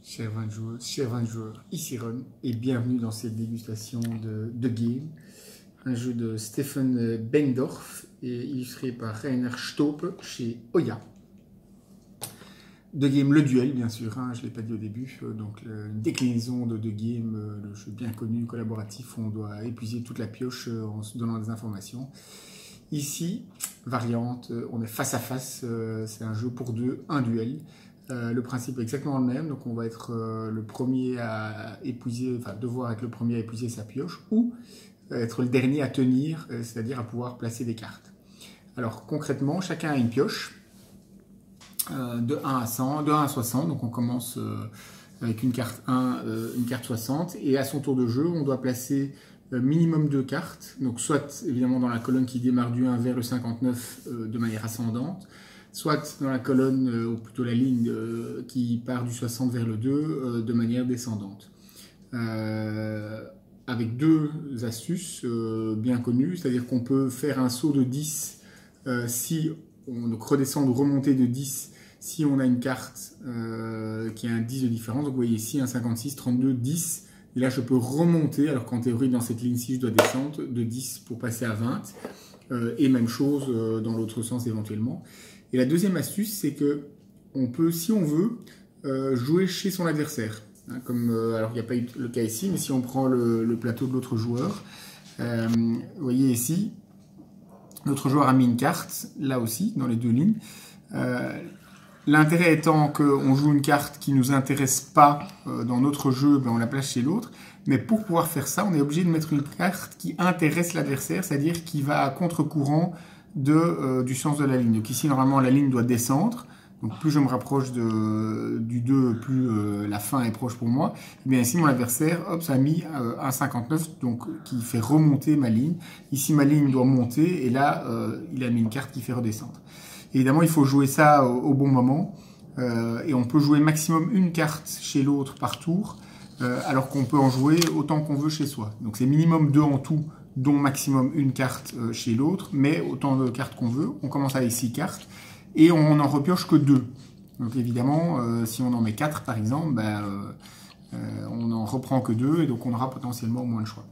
chers joueurs, ici Ron, et bienvenue dans cette dégustation de Game, un jeu de Stefan Bendorf et illustré par Rainer Staupe chez Oya. The Game, le duel bien sûr, hein, je ne l'ai pas dit au début, donc une déclinaison de The Game, le jeu bien connu, collaboratif, où on doit épuiser toute la pioche en se donnant des informations. Ici, variante, on est face à face, c'est un jeu pour deux, un duel. Le principe est exactement le même, donc on va être le premier à épuiser, enfin devoir être le premier à épuiser sa pioche, ou être le dernier à tenir, c'est-à-dire à pouvoir placer des cartes. Alors concrètement, chacun a une pioche, de 1 à 100, de 1 à 60, donc on commence avec une carte 1, une carte 60, et à son tour de jeu, on doit placer minimum 2 cartes, donc soit évidemment dans la colonne qui démarre du 1 vers le 59 de manière ascendante, soit dans la colonne, ou plutôt la ligne qui part du 60 vers le 2 de manière descendante. Avec deux astuces bien connues, c'est-à-dire qu'on peut faire un saut de 10 si on donc redescend ou remonter de 10 si on a une carte qui a un 10 de différence. Donc vous voyez ici un 56, 32, 10. Et là je peux remonter, alors qu'en théorie dans cette ligne-ci je dois descendre de 10 pour passer à 20. Et même chose dans l'autre sens éventuellement. Et la deuxième astuce, c'est que on peut, si on veut, jouer chez son adversaire. Hein, comme, alors il n'y a pas eu le cas ici, mais si on prend le plateau de l'autre joueur, vous voyez ici, l'autre joueur a mis une carte, là aussi, dans les deux lignes. L'intérêt étant qu'on joue une carte qui ne nous intéresse pas dans notre jeu, ben on la place chez l'autre. Mais pour pouvoir faire ça, on est obligé de mettre une carte qui intéresse l'adversaire, c'est-à-dire qui va à contre-courant du sens de la ligne. Donc ici, normalement, la ligne doit descendre. Donc plus je me rapproche du 2, plus la fin est proche pour moi. Et bien ici, mon adversaire, hop, ça a mis un 59, donc qui fait remonter ma ligne. Ici, ma ligne doit monter, et là, il a mis une carte qui fait redescendre. Évidemment, il faut jouer ça au bon moment. Et on peut jouer maximum une carte chez l'autre par tour, alors qu'on peut en jouer autant qu'on veut chez soi. Donc c'est minimum 2 en tout, dont maximum une carte chez l'autre, mais autant de cartes qu'on veut. On commence avec 6 cartes, et on n'en repioche que 2. Donc évidemment, si on en met 4 par exemple, ben, on n'en reprend que 2, et donc on aura potentiellement moins de choix.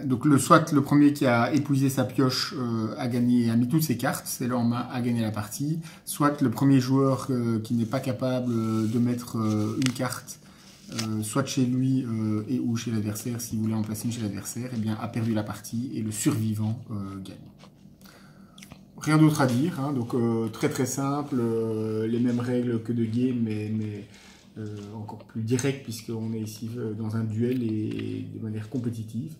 Donc soit le premier qui a épuisé sa pioche a mis toutes ses cartes, c'est là en main, a gagné la partie, soit le premier joueur qui n'est pas capable de mettre une carte, soit chez lui et ou chez l'adversaire, s'il voulait en placer une chez l'adversaire, eh bien a perdu la partie et le survivant gagne. Rien d'autre à dire, hein, donc très très simple, les mêmes règles que de game, mais encore plus direct, puisqu'on est ici dans un duel et de manière compétitive.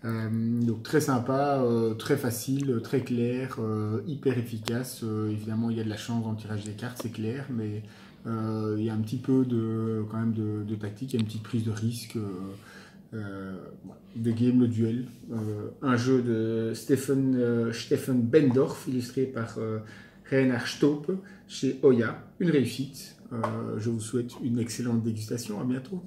Donc très sympa, très facile, très clair, hyper efficace. Évidemment, il y a de la chance dans le tirage des cartes, c'est clair, mais il y a un petit peu quand même de tactique, il y a une petite prise de risque. The Game, le duel, un jeu de Stefan Bendorf, illustré par Rainer Staupe chez Oya. Une réussite. Je vous souhaite une excellente dégustation. À bientôt.